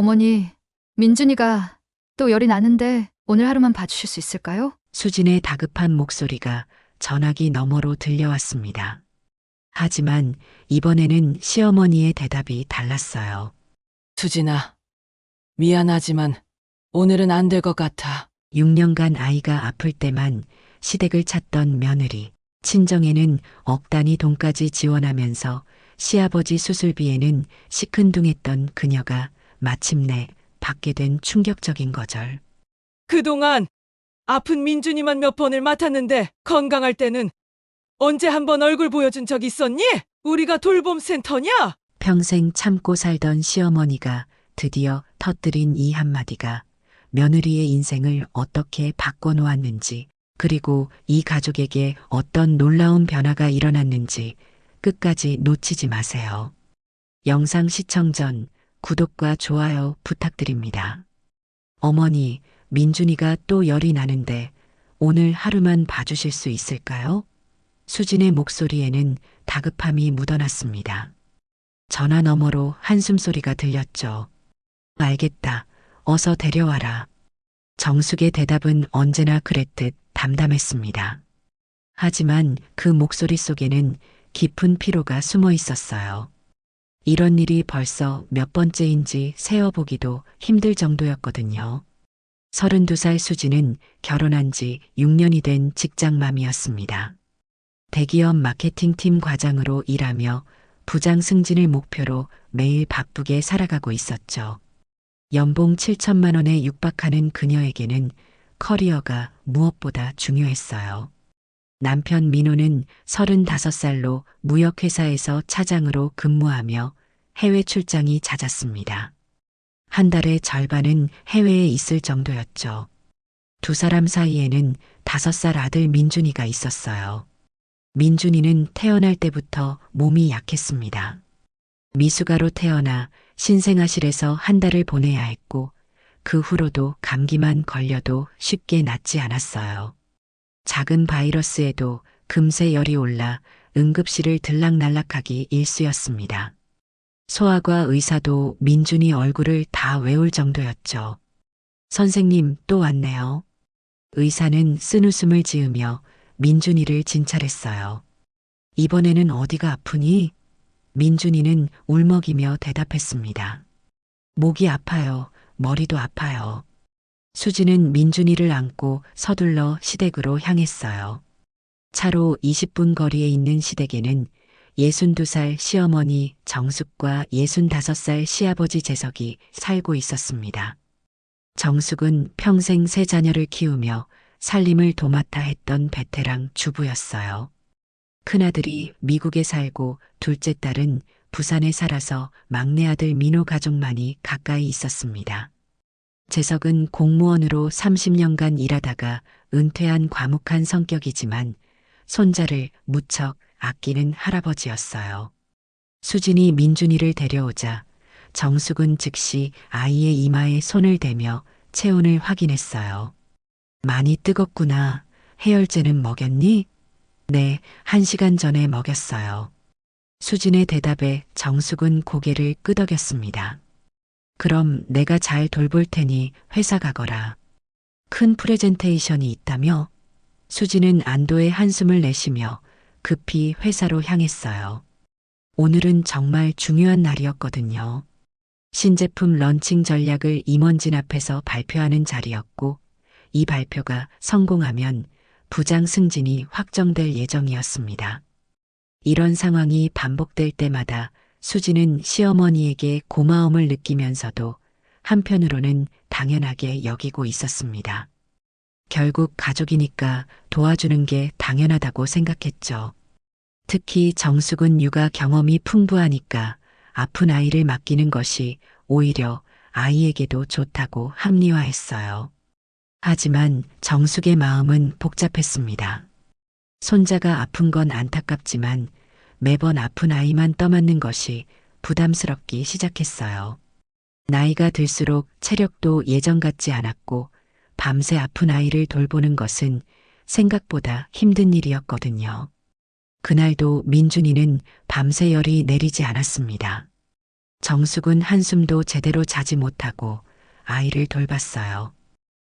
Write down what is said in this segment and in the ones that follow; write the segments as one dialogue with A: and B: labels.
A: 어머니, 민준이가 또 열이 나는데 오늘 하루만 봐주실 수 있을까요?
B: 수진의 다급한 목소리가 전화기 너머로 들려왔습니다. 하지만 이번에는 시어머니의 대답이 달랐어요.
C: 수진아, 미안하지만 오늘은 안 될 것 같아.
B: 6년간 아이가 아플 때만 시댁을 찾던 며느리, 친정에는 억 단위 돈까지 지원하면서 시아버지 수술비에는 시큰둥했던 그녀가 마침내 받게 된 충격적인 거절.
C: 그동안 아픈 민준이만 몇 번을 맡았는데 건강할 때는 언제 한번 얼굴 보여준 적 있었니? 우리가 돌봄 센터냐?
B: 평생 참고 살던 시어머니가 드디어 터뜨린 이 한마디가 며느리의 인생을 어떻게 바꿔놓았는지, 그리고 이 가족에게 어떤 놀라운 변화가 일어났는지 끝까지 놓치지 마세요. 영상 시청 전 구독과 좋아요 부탁드립니다. 어머니, 민준이가 또 열이 나는데 오늘 하루만 봐주실 수 있을까요? 수진의 목소리에는 다급함이 묻어났습니다. 전화 너머로 한숨소리가 들렸죠. 알겠다. 어서 데려와라. 정숙의 대답은 언제나 그랬듯 담담했습니다. 하지만 그 목소리 속에는 깊은 피로가 숨어 있었어요. 이런 일이 벌써 몇 번째인지 세어보기도 힘들 정도였거든요. 32살 수지는 결혼한 지 6년이 된 직장맘이었습니다. 대기업 마케팅팀 과장으로 일하며 부장 승진을 목표로 매일 바쁘게 살아가고 있었죠. 연봉 7천만 원에 육박하는 그녀에게는 커리어가 무엇보다 중요했어요. 남편 민호는 35살로 무역회사에서 차장으로 근무하며 해외 출장이 잦았습니다. 한 달의 절반은 해외에 있을 정도였죠. 두 사람 사이에는 5살 아들 민준이가 있었어요. 민준이는 태어날 때부터 몸이 약했습니다. 미숙아로 태어나 신생아실에서 한 달을 보내야 했고, 그 후로도 감기만 걸려도 쉽게 낫지 않았어요. 작은 바이러스에도 금세 열이 올라 응급실을 들락날락하기 일쑤였습니다. 소아과 의사도 민준이 얼굴을 다 외울 정도였죠. 선생님, 또 왔네요. 의사는 쓴웃음을 지으며 민준이를 진찰했어요. 이번에는 어디가 아프니? 민준이는 울먹이며 대답했습니다. 목이 아파요. 머리도 아파요. 수지는 민준이를 안고 서둘러 시댁으로 향했어요. 차로 20분 거리에 있는 시댁에는 62살 시어머니 정숙과 65살 시아버지 재석이 살고 있었습니다. 정숙은 평생 세 자녀를 키우며 살림을 도맡아 했던 베테랑 주부였어요. 큰아들이 미국에 살고 둘째 딸은 부산에 살아서 막내 아들 민호 가족만이 가까이 있었습니다. 재석은 공무원으로 30년간 일하다가 은퇴한 과묵한 성격이지만 손자를 무척 아끼는 할아버지였어요. 수진이 민준이를 데려오자 정숙은 즉시 아이의 이마에 손을 대며 체온을 확인했어요. 많이 뜨겁구나. 해열제는 먹였니? 네, 1시간 전에 먹였어요. 수진의 대답에 정숙은 고개를 끄덕였습니다. 그럼 내가 잘 돌볼 테니 회사 가거라. 큰 프레젠테이션이 있다며? 수진은 안도의 한숨을 내쉬며 급히 회사로 향했어요. 오늘은 정말 중요한 날이었거든요. 신제품 런칭 전략을 임원진 앞에서 발표하는 자리였고, 이 발표가 성공하면 부장 승진이 확정될 예정이었습니다. 이런 상황이 반복될 때마다 수지는 시어머니에게 고마움을 느끼면서도 한편으로는 당연하게 여기고 있었습니다. 결국 가족이니까 도와주는 게 당연하다고 생각했죠. 특히 정숙은 육아 경험이 풍부하니까 아픈 아이를 맡기는 것이 오히려 아이에게도 좋다고 합리화했어요. 하지만 정숙의 마음은 복잡했습니다. 손자가 아픈 건 안타깝지만 매번 아픈 아이만 떠맡는 것이 부담스럽기 시작했어요. 나이가 들수록 체력도 예전 같지 않았고 밤새 아픈 아이를 돌보는 것은 생각보다 힘든 일이었거든요. 그날도 민준이는 밤새 열이 내리지 않았습니다. 정숙은 한숨도 제대로 자지 못하고 아이를 돌봤어요.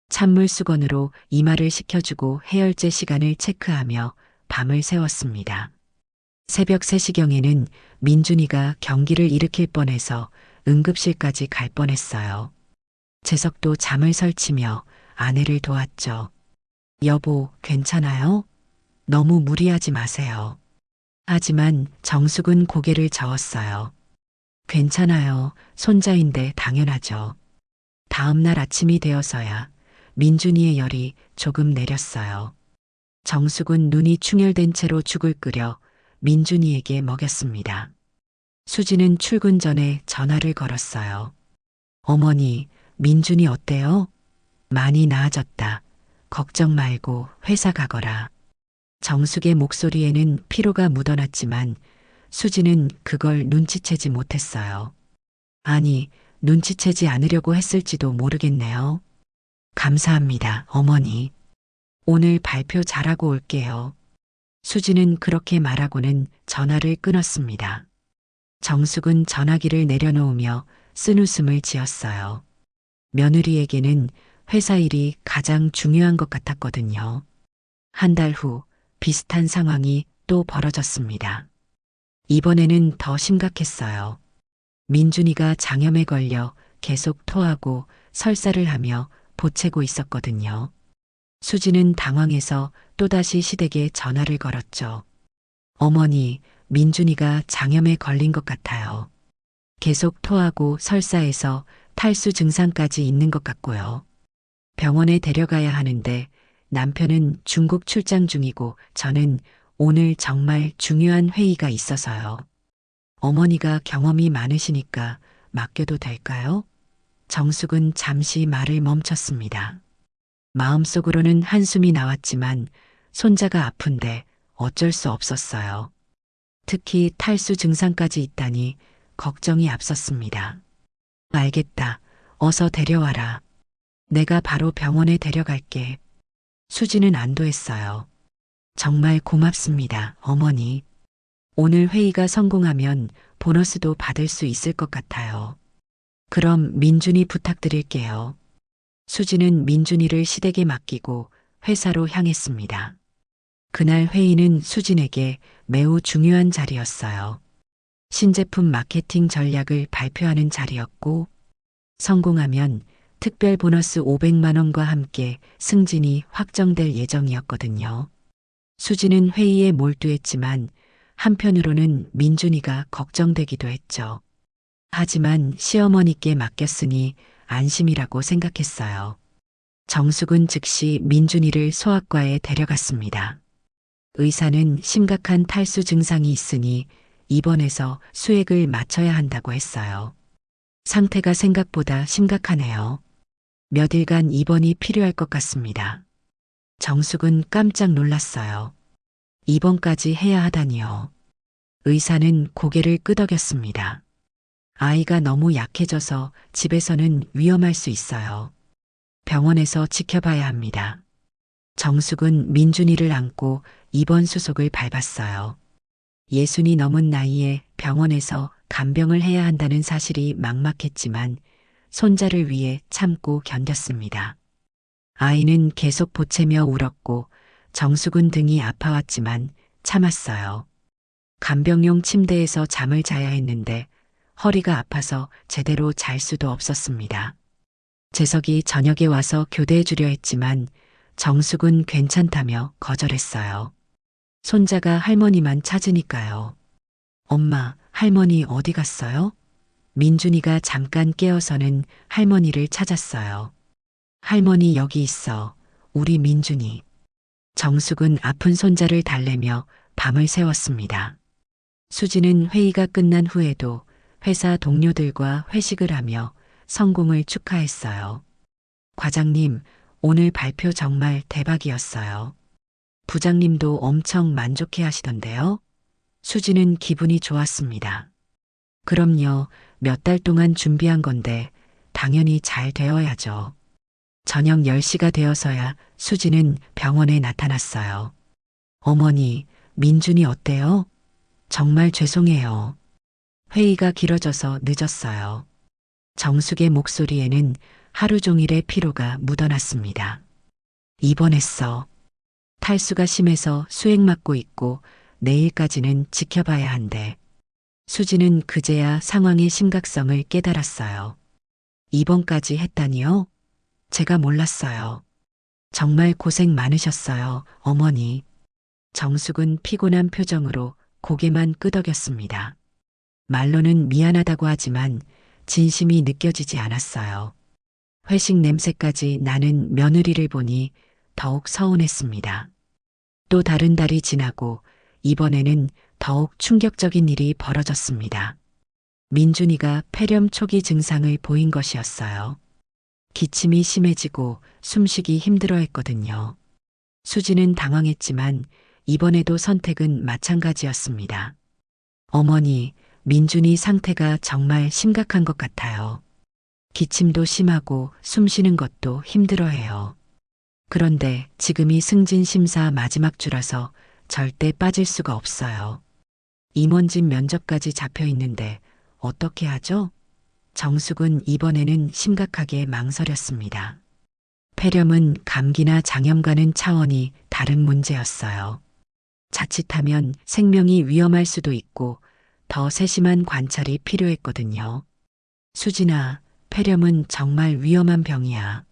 B: 찬물 수건으로 이마를 식혀주고 해열제 시간을 체크하며 밤을 새웠습니다. 새벽 3시경에는 민준이가 경기를 일으킬 뻔해서 응급실까지 갈 뻔했어요. 재석도 잠을 설치며 아내를 도왔죠. 여보, 괜찮아요? 너무 무리하지 마세요. 하지만 정숙은 고개를 저었어요. 괜찮아요. 손자인데 당연하죠. 다음 날 아침이 되어서야 민준이의 열이 조금 내렸어요. 정숙은 눈이 충혈된 채로 죽을 끓여 민준이에게 먹였습니다. 수지는 출근 전에 전화를 걸었어요. 어머니, 민준이 어때요? 많이 나아졌다. 걱정 말고 회사 가거라. 정숙의 목소리에는 피로가 묻어났지만 수지는 그걸 눈치채지 못했어요. 아니, 눈치채지 않으려고 했을지도 모르겠네요. 감사합니다, 어머니. 오늘 발표 잘하고 올게요. 수지는 그렇게 말하고는 전화를 끊었습니다. 정숙은 전화기를 내려놓으며 쓴웃음을 지었어요. 며느리에게는 회사 일이 가장 중요한 것 같았거든요. 한 달 후 비슷한 상황이 또 벌어졌습니다. 이번에는 더 심각했어요. 민준이가 장염에 걸려 계속 토하고 설사를 하며 보채고 있었거든요. 수지는 당황해서 또다시 시댁에 전화를 걸었죠. 어머니, 민준이가 장염에 걸린 것 같아요. 계속 토하고 설사해서 탈수 증상까지 있는 것 같고요. 병원에 데려가야 하는데 남편은 중국 출장 중이고 저는 오늘 정말 중요한 회의가 있어서요. 어머니가 경험이 많으시니까 맡겨도 될까요? 정숙은 잠시 말을 멈췄습니다. 마음속으로는 한숨이 나왔지만 손자가 아픈데 어쩔 수 없었어요. 특히 탈수 증상까지 있다니 걱정이 앞섰습니다. 알겠다. 어서 데려와라. 내가 바로 병원에 데려갈게. 수지는 안도했어요. 정말 고맙습니다, 어머니. 오늘 회의가 성공하면 보너스도 받을 수 있을 것 같아요. 그럼 민준이 부탁드릴게요. 수지는 민준이를 시댁에 맡기고 회사로 향했습니다. 그날 회의는 수진에게 매우 중요한 자리였어요. 신제품 마케팅 전략을 발표하는 자리였고, 성공하면 특별 보너스 500만 원과 함께 승진이 확정될 예정이었거든요. 수지는 회의에 몰두했지만 한편으로는 민준이가 걱정되기도 했죠. 하지만 시어머니께 맡겼으니 안심이라고 생각했어요. 정숙은 즉시 민준이를 소아과에 데려갔습니다. 의사는 심각한 탈수 증상이 있으니 입원해서 수액을 맞춰야 한다고 했어요. 상태가 생각보다 심각하네요. 몇 일간 입원이 필요할 것 같습니다. 정숙은 깜짝 놀랐어요. 입원까지 해야 하다니요. 의사는 고개를 끄덕였습니다. 아이가 너무 약해져서 집에서는 위험할 수 있어요. 병원에서 지켜봐야 합니다. 정숙은 민준이를 안고 입원 수속을 밟았어요. 60이 넘은 나이에 병원에서 간병을 해야 한다는 사실이 막막했지만 손자를 위해 참고 견뎠습니다. 아이는 계속 보채며 울었고 정숙은 등이 아파왔지만 참았어요. 간병용 침대에서 잠을 자야 했는데 허리가 아파서 제대로 잘 수도 없었습니다. 재석이 저녁에 와서 교대해 주려 했지만 정숙은 괜찮다며 거절했어요. 손자가 할머니만 찾으니까요. 엄마, 할머니 어디 갔어요? 민준이가 잠깐 깨어서는 할머니를 찾았어요. 할머니 여기 있어. 우리 민준이. 정숙은 아픈 손자를 달래며 밤을 새웠습니다. 수지는 회의가 끝난 후에도 회사 동료들과 회식을 하며 성공을 축하했어요. 과장님, 오늘 발표 정말 대박이었어요. 부장님도 엄청 만족해 하시던데요. 수지는 기분이 좋았습니다. 그럼요, 몇 달 동안 준비한 건데 당연히 잘 되어야죠. 저녁 10시가 되어서야 수지는 병원에 나타났어요. 어머니, 민준이 어때요? 정말 죄송해요. 회의가 길어져서 늦었어요. 정숙의 목소리에는 하루 종일의 피로가 묻어났습니다. 입원했어. 탈수가 심해서 수액 맞고 있고 내일까지는 지켜봐야 한대. 수지는 그제야 상황의 심각성을 깨달았어요. 입원까지 했다니요? 제가 몰랐어요. 정말 고생 많으셨어요, 어머니. 정숙은 피곤한 표정으로 고개만 끄덕였습니다. 말로는 미안하다고 하지만 진심이 느껴지지 않았어요. 회식 냄새까지 나는 며느리를 보니 더욱 서운했습니다. 또 다른 달이 지나고 이번에는 더욱 충격적인 일이 벌어졌습니다. 민준이가 폐렴 초기 증상을 보인 것이었어요. 기침이 심해지고 숨쉬기 힘들어했거든요. 수지는 당황했지만 이번에도 선택은 마찬가지였습니다. 어머니, 민준이 상태가 정말 심각한 것 같아요. 기침도 심하고 숨쉬는 것도 힘들어해요. 그런데 지금이 승진 심사 마지막 주라서 절대 빠질 수가 없어요. 임원진 면접까지 잡혀 있는데 어떻게 하죠? 정숙은 이번에는 심각하게 망설였습니다. 폐렴은 감기나 장염과는 차원이 다른 문제였어요. 자칫하면 생명이 위험할 수도 있고 더 세심한 관찰이 필요했거든요. 수진아, 폐렴은 정말 위험한 병이야.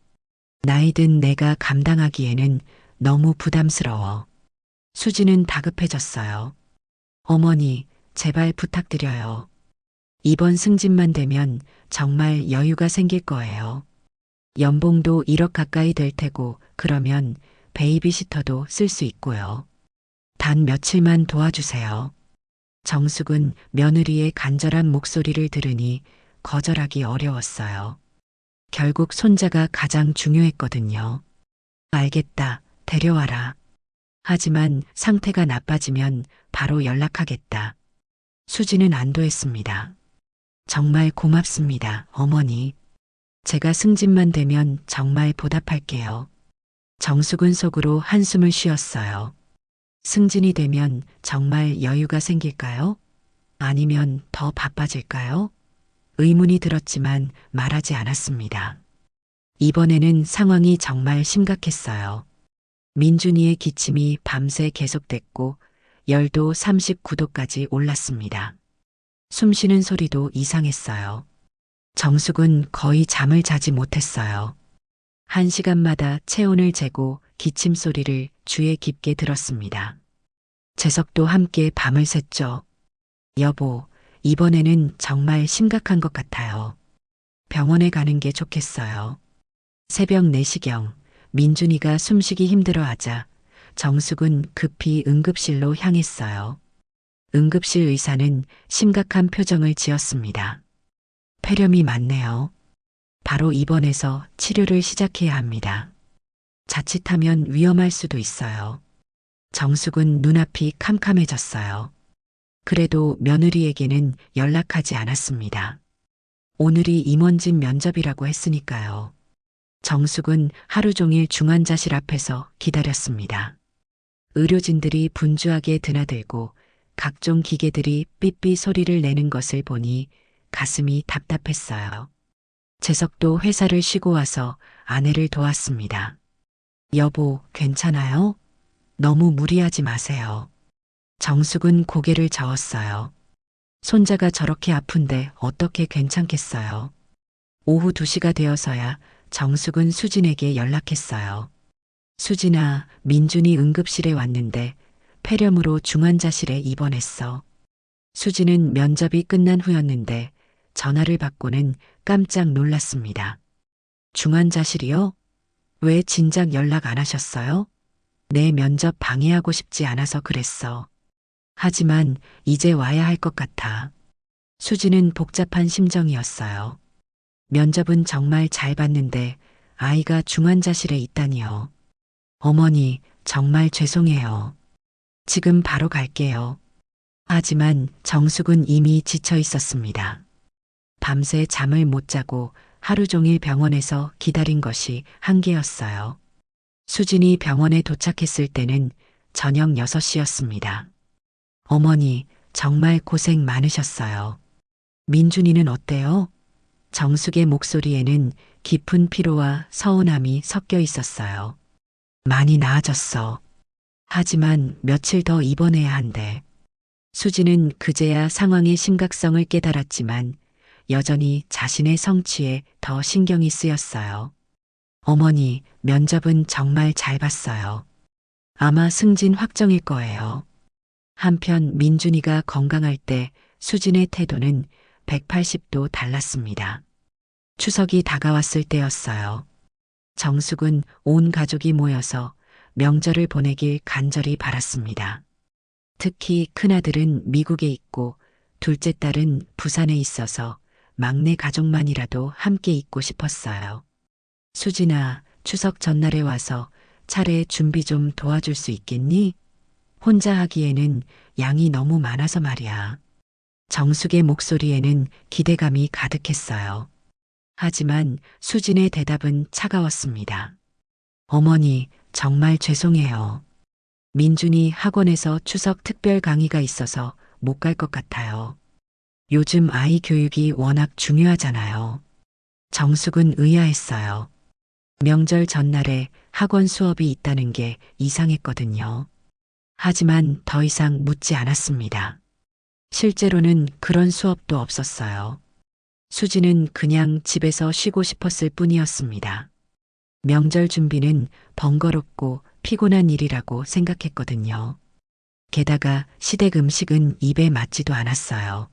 B: 나이 든 내가 감당하기에는 너무 부담스러워. 수지는 다급해졌어요. 어머니, 제발 부탁드려요. 이번 승진만 되면 정말 여유가 생길 거예요. 연봉도 1억 가까이 될 테고 그러면 베이비시터도 쓸 수 있고요. 단 며칠만 도와주세요. 정숙은 며느리의 간절한 목소리를 들으니 거절하기 어려웠어요. 결국 손자가 가장 중요했거든요. 알겠다, 데려와라. 하지만 상태가 나빠지면 바로 연락하겠다. 수지는 안도했습니다. 정말 고맙습니다, 어머니. 제가 승진만 되면 정말 보답할게요. 정숙은 속으로 한숨을 쉬었어요. 승진이 되면 정말 여유가 생길까요? 아니면 더 바빠질까요? 의문이 들었지만 말하지 않았습니다. 이번에는 상황이 정말 심각했어요. 민준이의 기침이 밤새 계속됐고 열도 39도까지 올랐습니다. 숨쉬는 소리도 이상했어요. 정숙은 거의 잠을 자지 못했어요. 1시간마다 체온을 재고 기침 소리를 귀에 깊게 들었습니다. 재석도 함께 밤을 샜죠. 여보, 이번에는 정말 심각한 것 같아요. 병원에 가는 게 좋겠어요. 새벽 4시경 민준이가 숨쉬기 힘들어하자 정숙은 급히 응급실로 향했어요. 응급실 의사는 심각한 표정을 지었습니다. 폐렴이 많네요. 바로 입원해서 치료를 시작해야 합니다. 자칫하면 위험할 수도 있어요. 정숙은 눈앞이 캄캄해졌어요. 그래도 며느리에게는 연락하지 않았습니다. 오늘이 임원진 면접이라고 했으니까요. 정숙은 하루 종일 중환자실 앞에서 기다렸습니다. 의료진들이 분주하게 드나들고 각종 기계들이 삐삐 소리를 내는 것을 보니 가슴이 답답했어요. 재석도 회사를 쉬고 와서 아내를 도왔습니다. 여보, 괜찮아요? 너무 무리하지 마세요. 정숙은 고개를 저었어요. 손자가 저렇게 아픈데 어떻게 괜찮겠어요? 오후 2시가 되어서야 정숙은 수진에게 연락했어요. 수진아, 민준이 응급실에 왔는데 폐렴으로 중환자실에 입원했어. 수진은 면접이 끝난 후였는데 전화를 받고는 깜짝 놀랐습니다. 중환자실이요? 왜 진작 연락 안 하셨어요? 내 면접 방해하고 싶지 않아서 그랬어. 하지만 이제 와야 할 것 같아. 수지는 복잡한 심정이었어요. 면접은 정말 잘 봤는데 아이가 중환자실에 있다니요. 어머니, 정말 죄송해요. 지금 바로 갈게요. 하지만 정숙은 이미 지쳐 있었습니다. 밤새 잠을 못 자고 하루 종일 병원에서 기다린 것이 한계였어요. 수진이 병원에 도착했을 때는 저녁 6시였습니다. 어머니, 정말 고생 많으셨어요. 민준이는 어때요? 정숙의 목소리에는 깊은 피로와 서운함이 섞여 있었어요. 많이 나아졌어. 하지만 며칠 더 입원해야 한대. 수지는 그제야 상황의 심각성을 깨달았지만 여전히 자신의 성취에 더 신경이 쓰였어요. 어머니, 면접은 정말 잘 봤어요. 아마 승진 확정일 거예요. 한편 민준이가 건강할 때 수진의 태도는 180도 달랐습니다. 추석이 다가왔을 때였어요. 정숙은 온 가족이 모여서 명절을 보내길 간절히 바랐습니다. 특히 큰아들은 미국에 있고 둘째 딸은 부산에 있어서 막내 가족만이라도 함께 있고 싶었어요. 수진아, 추석 전날에 와서 차례 준비 좀 도와줄 수 있겠니? 혼자 하기에는 양이 너무 많아서 말이야. 정숙의 목소리에는 기대감이 가득했어요. 하지만 수진의 대답은 차가웠습니다. 어머니, 정말 죄송해요. 민준이 학원에서 추석 특별 강의가 있어서 못 갈 것 같아요. 요즘 아이 교육이 워낙 중요하잖아요. 정숙은 의아했어요. 명절 전날에 학원 수업이 있다는 게 이상했거든요. 하지만 더 이상 묻지 않았습니다. 실제로는 그런 수업도 없었어요. 수지는 그냥 집에서 쉬고 싶었을 뿐이었습니다. 명절 준비는 번거롭고 피곤한 일이라고 생각했거든요. 게다가 시댁 음식은 입에 맞지도 않았어요.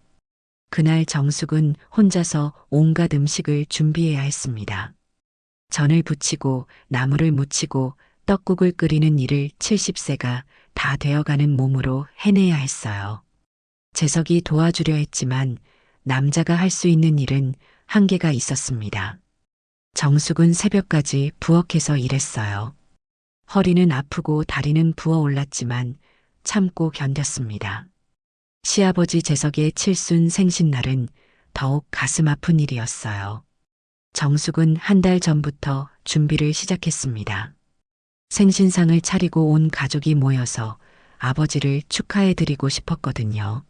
B: 그날 정숙은 혼자서 온갖 음식을 준비해야 했습니다. 전을 부치고 나물을 무치고 떡국을 끓이는 일을 70세가 다 되어가는 몸으로 해내야 했어요. 재석이 도와주려 했지만 남자가 할 수 있는 일은 한계가 있었습니다. 정숙은 새벽까지 부엌에서 일했어요. 허리는 아프고 다리는 부어올랐지만 참고 견뎠습니다. 시아버지 재석의 칠순 생신날은 더욱 가슴 아픈 일이었어요. 정숙은 한 달 전부터 준비를 시작했습니다. 생신상을 차리고 온 가족이 모여서 아버지를 축하해드리고 싶었거든요.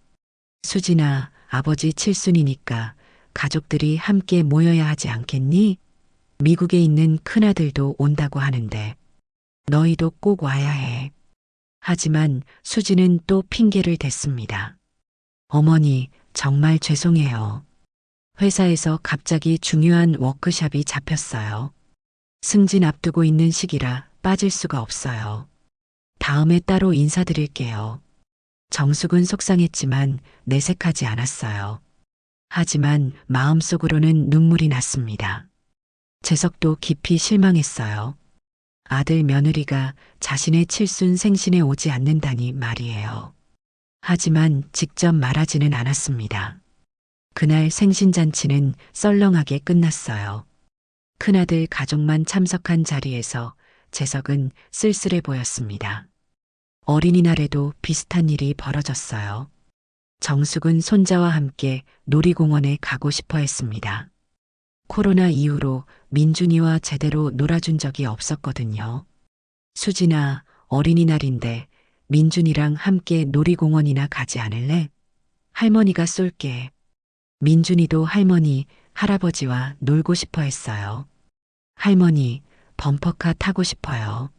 B: 수진아, 아버지 칠순이니까 가족들이 함께 모여야 하지 않겠니? 미국에 있는 큰아들도 온다고 하는데 너희도 꼭 와야 해. 하지만 수지는 또 핑계를 댔습니다. 어머니, 정말 죄송해요. 회사에서 갑자기 중요한 워크숍이 잡혔어요. 승진 앞두고 있는 시기라 빠질 수가 없어요. 다음에 따로 인사드릴게요. 정숙은 속상했지만 내색하지 않았어요. 하지만 마음속으로는 눈물이 났습니다. 재석도 깊이 실망했어요. 아들 며느리가 자신의 칠순 생신에 오지 않는다니 말이에요. 하지만 직접 말하지는 않았습니다. 그날 생신잔치는 썰렁하게 끝났어요. 큰아들 가족만 참석한 자리에서 재석은 쓸쓸해 보였습니다. 어린이날에도 비슷한 일이 벌어졌어요. 정숙은 손자와 함께 놀이공원에 가고 싶어 했습니다. 코로나 이후로 민준이와 제대로 놀아준 적이 없었거든요. 수진아, 어린이날인데 민준이랑 함께 놀이공원이나 가지 않을래? 할머니가 쏠게. 민준이도 할머니, 할아버지와 놀고 싶어 했어요. 할머니, 범퍼카 타고 싶어요.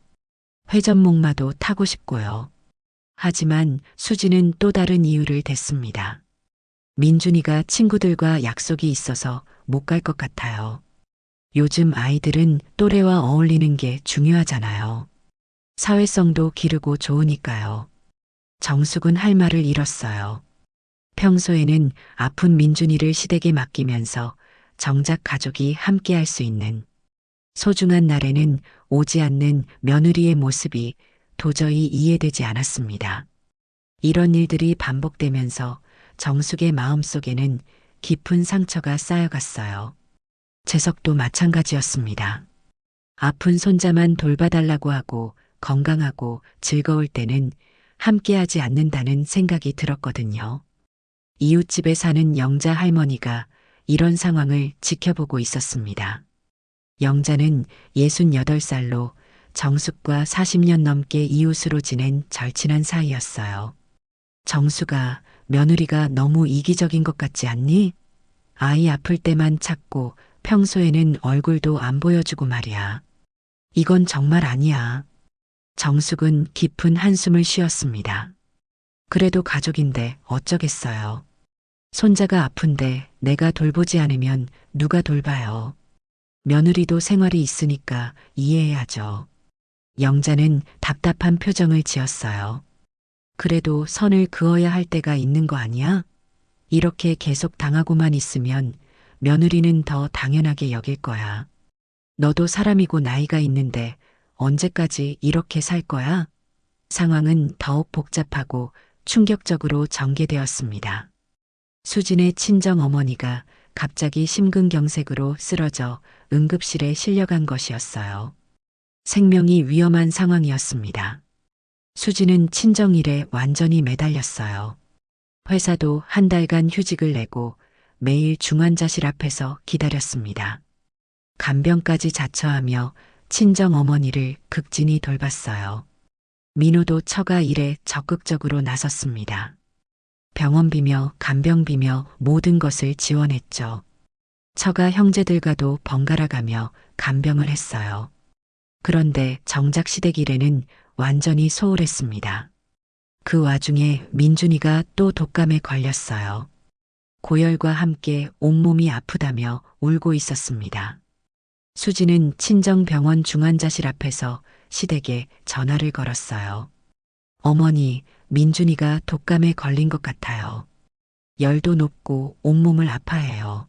B: 회전목마도 타고 싶고요. 하지만 수지는 또 다른 이유를 댔습니다. 민준이가 친구들과 약속이 있어서 못 갈 것 같아요. 요즘 아이들은 또래와 어울리는 게 중요하잖아요. 사회성도 기르고 좋으니까요. 정숙은 할 말을 잃었어요. 평소에는 아픈 민준이를 시댁에 맡기면서 정작 가족이 함께 할 수 있는 소중한 날에는 오지 않는 며느리의 모습이 도저히 이해되지 않았습니다. 이런 일들이 반복되면서 정숙의 마음속에는 깊은 상처가 쌓여갔어요. 재석도 마찬가지였습니다. 아픈 손자만 돌봐달라고 하고 건강하고 즐거울 때는 함께하지 않는다는 생각이 들었거든요. 이웃집에 사는 영자 할머니가 이런 상황을 지켜보고 있었습니다. 영자는 68살로 정숙과 40년 넘게 이웃으로 지낸 절친한 사이였어요. 정숙아, 며느리가 너무 이기적인 것 같지 않니? 아이 아플 때만 찾고 평소에는 얼굴도 안 보여주고 말이야. 이건 정말 아니야. 정숙은 깊은 한숨을 쉬었습니다. 그래도 가족인데 어쩌겠어요. 손자가 아픈데 내가 돌보지 않으면 누가 돌봐요. 며느리도 생활이 있으니까 이해해야죠. 영자는 답답한 표정을 지었어요. 그래도 선을 그어야 할 때가 있는 거 아니야? 이렇게 계속 당하고만 있으면 며느리는 더 당연하게 여길 거야. 너도 사람이고 나이가 있는데 언제까지 이렇게 살 거야? 상황은 더욱 복잡하고 충격적으로 전개되었습니다. 수진의 친정 어머니가 갑자기 심근경색으로 쓰러져 응급실에 실려간 것이었어요. 생명이 위험한 상황이었습니다. 수진은 친정일에 완전히 매달렸어요. 회사도 한 달간 휴직을 내고 매일 중환자실 앞에서 기다렸습니다. 간병까지 자처하며 친정 어머니를 극진히 돌봤어요. 민호도 처가 일에 적극적으로 나섰습니다. 병원비며 간병비며 모든 것을 지원했죠. 처가 형제들과도 번갈아가며 간병을 했어요. 그런데 정작 시댁 일에는 완전히 소홀했습니다. 그 와중에 민준이가 또 독감에 걸렸어요. 고열과 함께 온몸이 아프다며 울고 있었습니다. 수지는 친정병원 중환자실 앞에서 시댁에 전화를 걸었어요. 어머니, 민준이가 독감에 걸린 것 같아요. 열도 높고 온몸을 아파해요.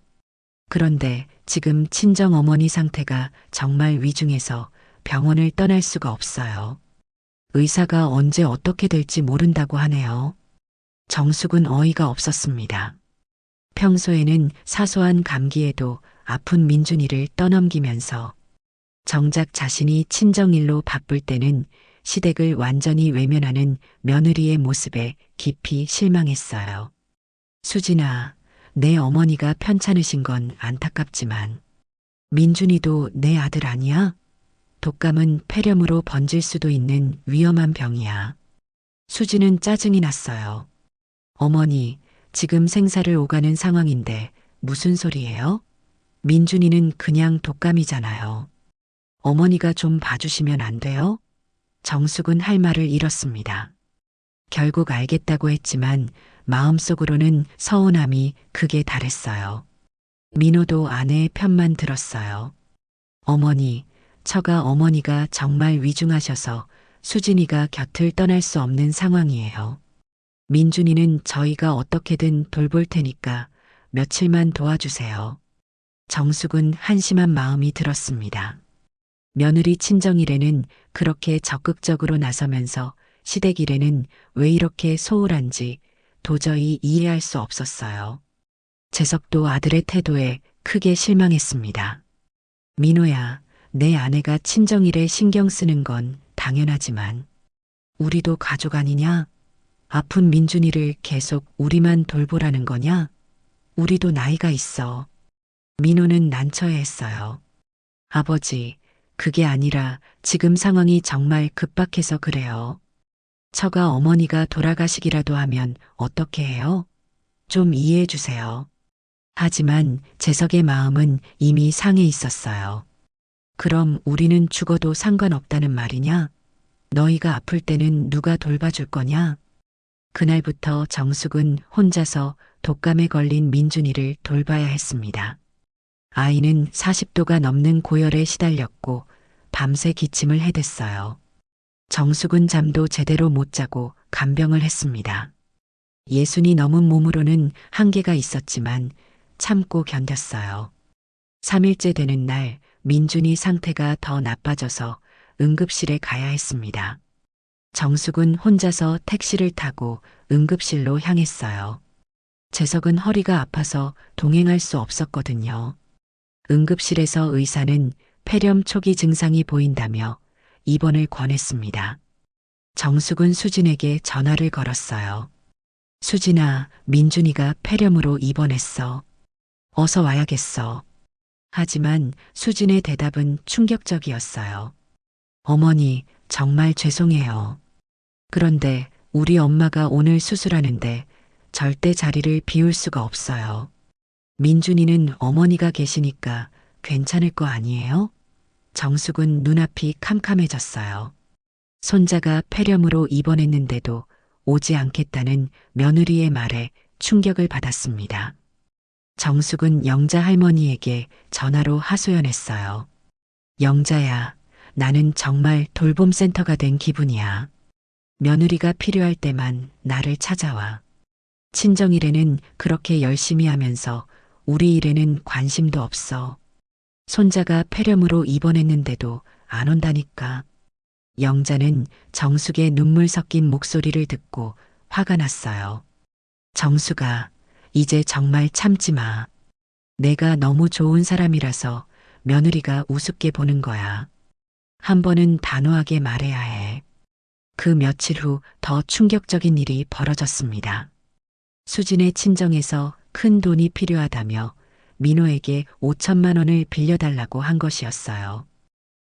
B: 그런데 지금 친정 어머니 상태가 정말 위중해서 병원을 떠날 수가 없어요. 의사가 언제 어떻게 될지 모른다고 하네요. 정숙은 어이가 없었습니다. 평소에는 사소한 감기에도 아픈 민준이를 떠넘기면서 정작 자신이 친정일로 바쁠 때는 시댁을 완전히 외면하는 며느리의 모습에 깊이 실망했어요. 수진아, 내 어머니가 편찮으신 건 안타깝지만 민준이도 내 아들 아니야? 독감은 폐렴으로 번질 수도 있는 위험한 병이야. 수진은 짜증이 났어요. 어머니, 지금 생사를 오가는 상황인데 무슨 소리예요? 민준이는 그냥 독감이잖아요. 어머니가 좀 봐주시면 안 돼요? 정숙은 할 말을 잃었습니다. 결국 알겠다고 했지만 마음속으로는 서운함이 극에 달했어요. 민호도 아내의 편만 들었어요. 어머니, 처가 어머니가 정말 위중하셔서 수진이가 곁을 떠날 수 없는 상황이에요. 민준이는 저희가 어떻게든 돌볼 테니까 며칠만 도와주세요. 정숙은 한심한 마음이 들었습니다. 며느리 친정일에는 그렇게 적극적으로 나서면서 시댁 일에는 왜 이렇게 소홀한지 도저히 이해할 수 없었어요. 재석도 아들의 태도에 크게 실망했습니다. 민호야, 내 아내가 친정일에 신경 쓰는 건 당연하지만 우리도 가족 아니냐? 아픈 민준이를 계속 우리만 돌보라는 거냐? 우리도 나이가 있어. 민호는 난처해했어요. 아버지, 그게 아니라 지금 상황이 정말 급박해서 그래요. 처가 어머니가 돌아가시기라도 하면 어떻게 해요? 좀 이해해 주세요. 하지만 재석의 마음은 이미 상해 있었어요. 그럼 우리는 죽어도 상관없다는 말이냐? 너희가 아플 때는 누가 돌봐줄 거냐? 그날부터 정숙은 혼자서 독감에 걸린 민준이를 돌봐야 했습니다. 아이는 40도가 넘는 고열에 시달렸고 밤새 기침을 해댔어요. 정숙은 잠도 제대로 못 자고 간병을 했습니다. 60이 넘은 몸으로는 한계가 있었지만 참고 견뎠어요. 3일째 되는 날 민준이 상태가 더 나빠져서 응급실에 가야 했습니다. 정숙은 혼자서 택시를 타고 응급실로 향했어요. 재석은 허리가 아파서 동행할 수 없었거든요. 응급실에서 의사는 폐렴 초기 증상이 보인다며 입원을 권했습니다. 정숙은 수진에게 전화를 걸었어요. 수진아, 민준이가 폐렴으로 입원했어. 어서 와야겠어. 하지만 수진의 대답은 충격적이었어요. 어머니, 정말 죄송해요. 그런데 우리 엄마가 오늘 수술하는데 절대 자리를 비울 수가 없어요. 민준이는 어머니가 계시니까 괜찮을 거 아니에요? 정숙은 눈앞이 캄캄해졌어요. 손자가 폐렴으로 입원했는데도 오지 않겠다는 며느리의 말에 충격을 받았습니다. 정숙은 영자 할머니에게 전화로 하소연했어요. 영자야, 나는 정말 돌봄센터가 된 기분이야. 며느리가 필요할 때만 나를 찾아와. 친정일에는 그렇게 열심히 하면서 우리 일에는 관심도 없어. 손자가 폐렴으로 입원했는데도 안 온다니까. 영자는 정숙의 눈물 섞인 목소리를 듣고 화가 났어요. 정숙아, 이제 정말 참지 마. 내가 너무 좋은 사람이라서 며느리가 우습게 보는 거야. 한 번은 단호하게 말해야 해. 그 며칠 후 더 충격적인 일이 벌어졌습니다. 수진의 친정에서 큰 돈이 필요하다며 민호에게 5천만 원을 빌려달라고 한 것이었어요.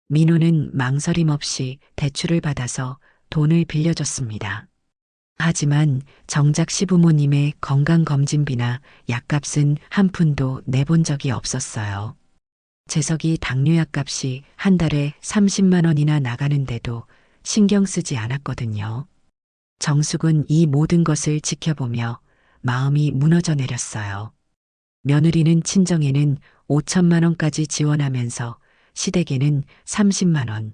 B: 민호는 망설임 없이 대출을 받아서 돈을 빌려줬습니다. 하지만 정작 시부모님의 건강검진비나 약값은 한 푼도 내본 적이 없었어요. 재석이 당뇨약 값이 한 달에 30만 원이나 나가는데도 신경 쓰지 않았거든요. 정숙은 이 모든 것을 지켜보며 마음이 무너져 내렸어요. 며느리는 친정에는 5천만 원까지 지원하면서 시댁에는 30만 원.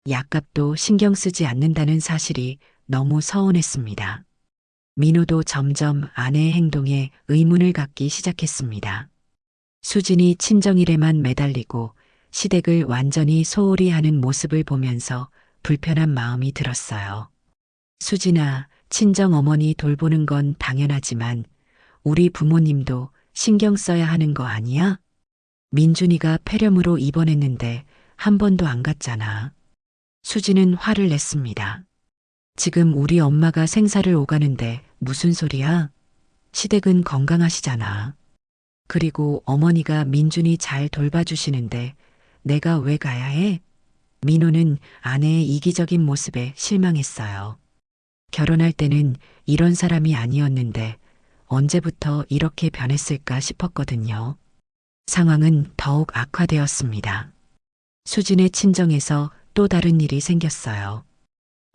B: 약값도 신경 쓰지 않는다는 사실이 너무 서운했습니다. 민호도 점점 아내의 행동에 의문을 갖기 시작했습니다. 수진이 친정일에만 매달리고 시댁을 완전히 소홀히 하는 모습을 보면서 불편한 마음이 들었어요. 수진아, 친정 어머니 돌보는 건 당연하지만 우리 부모님도 신경 써야 하는 거 아니야? 민준이가 폐렴으로 입원했는데 한 번도 안 갔잖아. 수진은 화를 냈습니다. 지금 우리 엄마가 생사를 오가는데 무슨 소리야? 시댁은 건강하시잖아. 그리고 어머니가 민준이 잘 돌봐주시는데 내가 왜 가야 해? 민호는 아내의 이기적인 모습에 실망했어요. 결혼할 때는 이런 사람이 아니었는데 언제부터 이렇게 변했을까 싶었거든요. 상황은 더욱 악화되었습니다. 수진의 친정에서 또 다른 일이 생겼어요.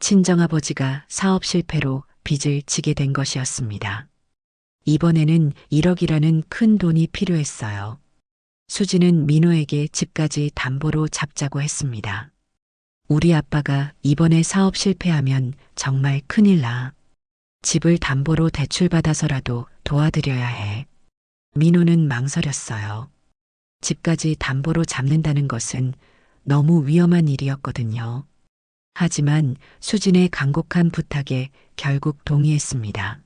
B: 친정아버지가 사업 실패로 빚을 지게 된 것이었습니다. 이번에는 1억이라는 큰 돈이 필요했어요. 수진은 민호에게 집까지 담보로 잡자고 했습니다. 우리 아빠가 이번에 사업 실패하면 정말 큰일 나. 집을 담보로 대출받아서라도 도와드려야 해. 민호는 망설였어요. 집까지 담보로 잡는다는 것은 너무 위험한 일이었거든요. 하지만 수진의 간곡한 부탁에 결국 동의했습니다.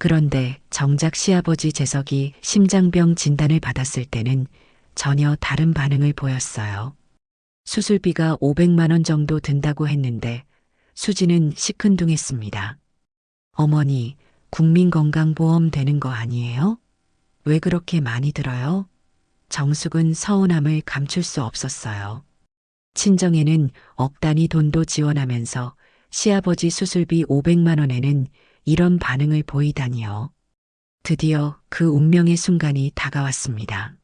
B: 그런데 정작 시아버지 재석이 심장병 진단을 받았을 때는 전혀 다른 반응을 보였어요. 수술비가 500만 원 정도 든다고 했는데 수진은 시큰둥했습니다. 어머니, 국민건강보험 되는 거 아니에요? 왜 그렇게 많이 들어요? 정숙은 서운함을 감출 수 없었어요. 친정에는 억 단위 돈도 지원하면서 시아버지 수술비 500만 원에는 이런 반응을 보이다니요. 드디어 그 운명의 순간이 다가왔습니다.